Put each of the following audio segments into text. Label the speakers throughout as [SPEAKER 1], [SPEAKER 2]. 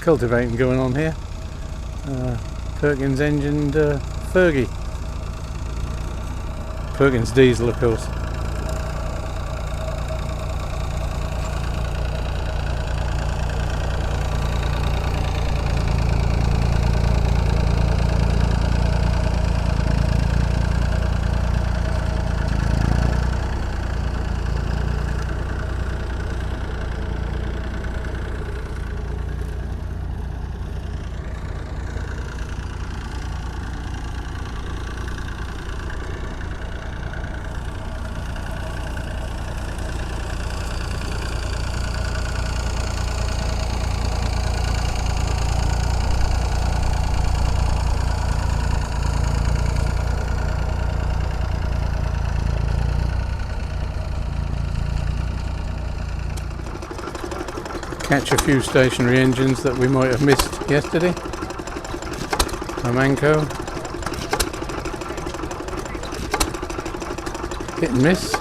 [SPEAKER 1] cultivating going on here. Perkins engined Fergie. Perkins diesel, of course. Catch a few stationary engines that we might have missed yesterday. Amanco. Hit and miss.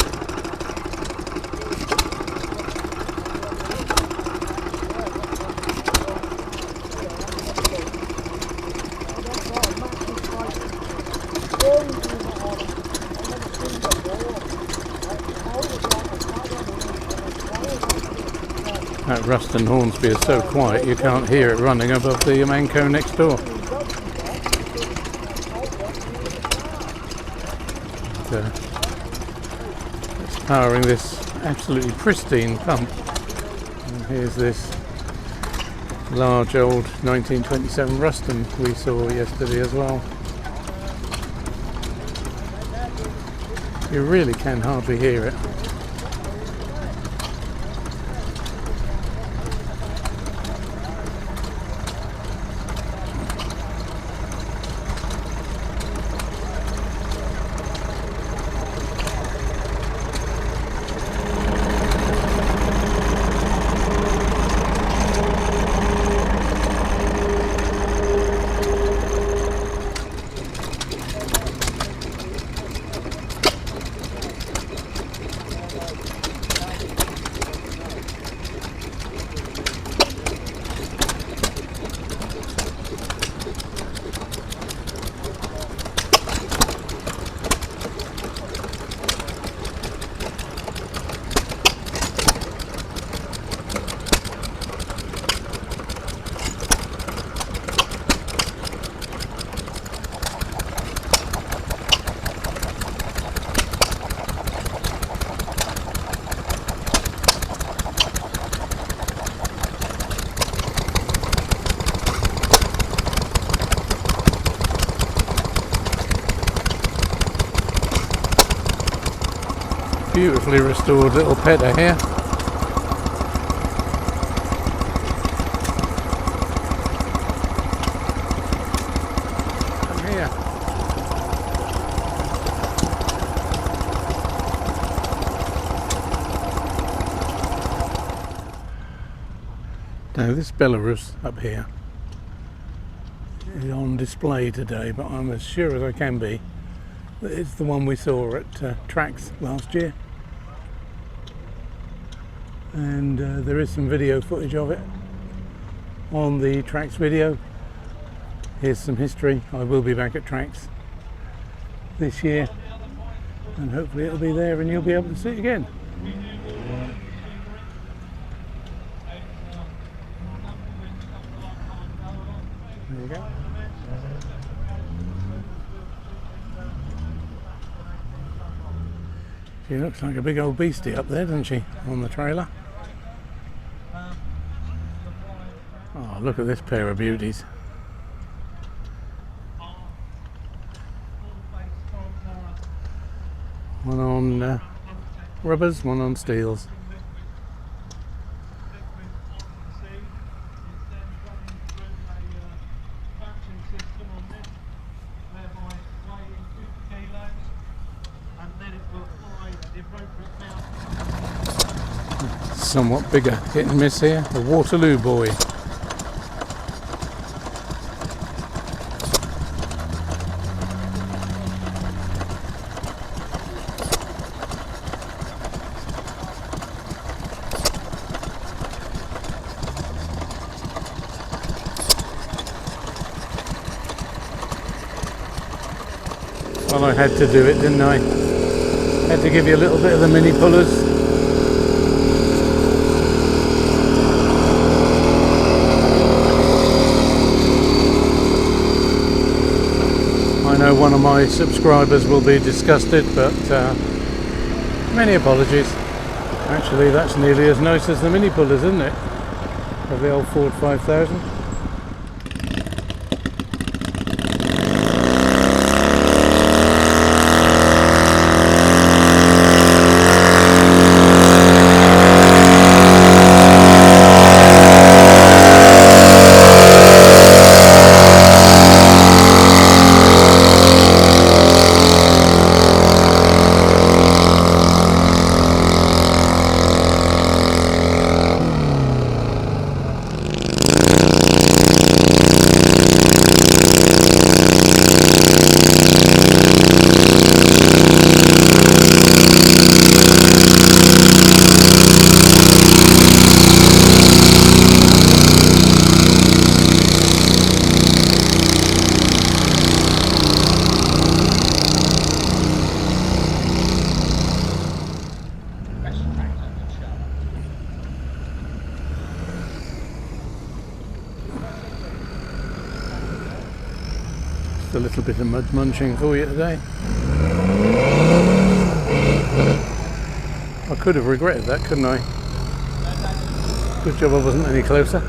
[SPEAKER 1] That Ruston Hornsby is so quiet you can't hear it running above the Amanco next door. It's powering this absolutely pristine pump. And here's this large old 1927 Ruston we saw yesterday as well. You really can hardly hear it. Beautifully restored little Petter here. Come here. Now this Belarus up here is on display today, but I'm as sure as I can be that it's the one we saw at Tracks last year. And there is some video footage of it on the Tracks video. Here's some history. I will be back at Tracks this year and hopefully it'll be there and you'll be able to see it again. There you go. She looks like a big old beastie up there, doesn't she, on the trailer? Oh, look at this pair of beauties. One on rubbers, one on steels. Somewhat bigger hit and miss here, the Waterloo boy. Well, I had to do it, didn't I? Had to give you a little bit of the mini pullers. I know one of my subscribers will be disgusted, but many apologies. Actually, that's nearly as nice as the mini pullers, isn't it? Of the old Ford 5000. A little bit of mud munching for you today. I could have regretted that, couldn't I? Good job I wasn't any closer.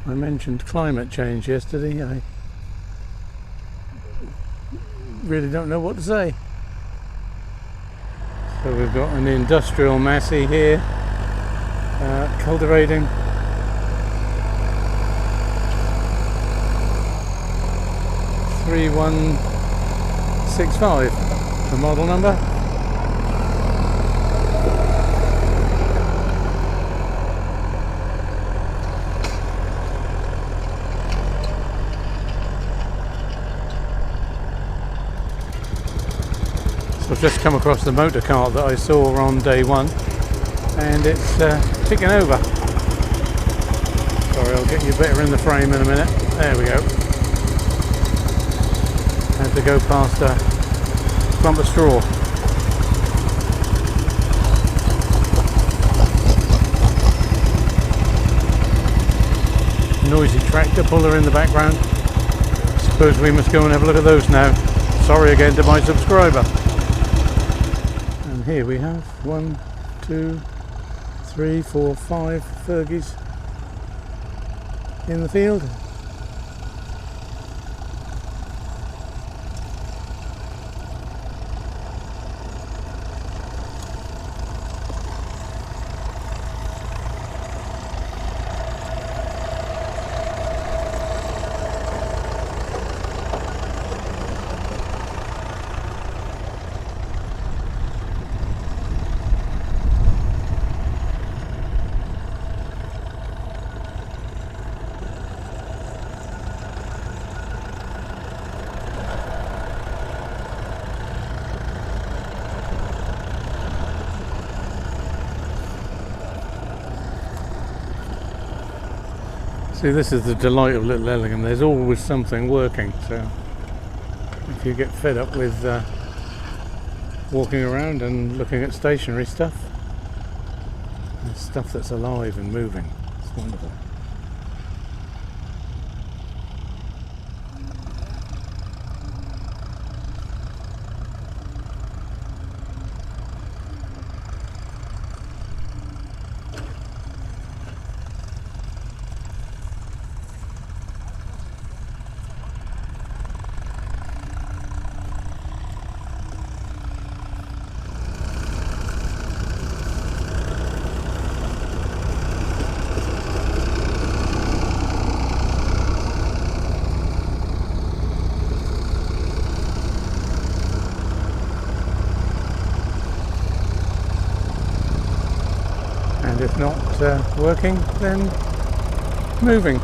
[SPEAKER 1] I mentioned climate change yesterday. I really don't know what to say. So we've got an industrial Massey here cultivating. (3165) the model number. So I've just come across the motor cart that I saw on day one, and it's ticking over. Sorry, I'll get you better in the frame in a minute. There we go. Had to go past a clump of straw. Noisy tractor puller in the background. Suppose we must go and have a look at those now. Sorry again to my subscriber. And here we have 1, 2, 3, 4, 5 Fergies in the field. See, this is the delight of Little Ellingham. There's always something working, so if you get fed up with walking around and looking at stationary stuff, there's stuff that's alive and moving. It's wonderful. if not working, then moving.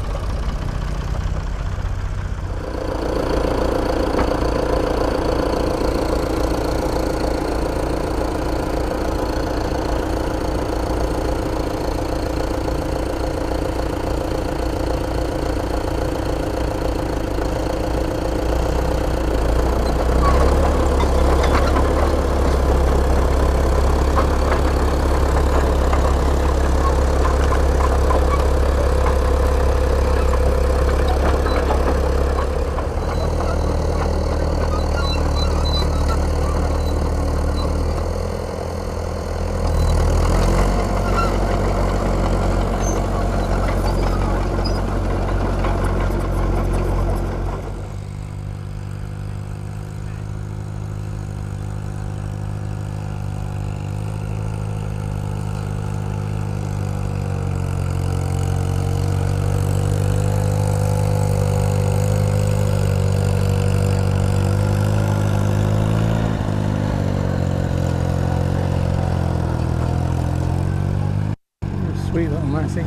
[SPEAKER 1] Sweet little message.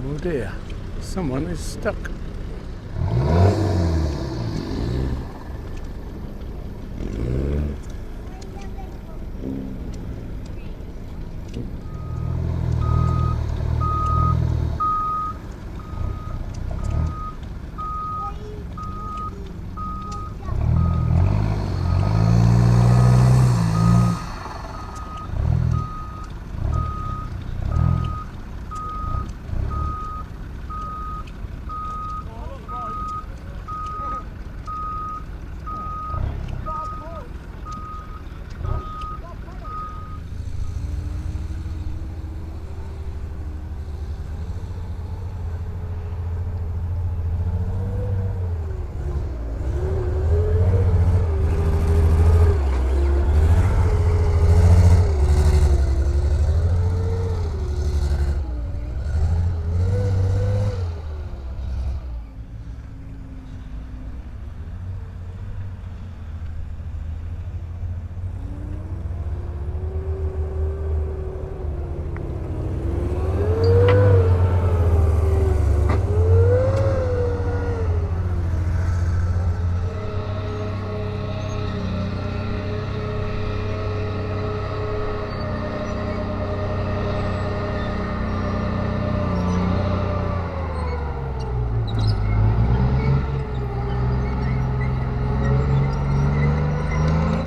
[SPEAKER 1] Oh dear, someone is stuck.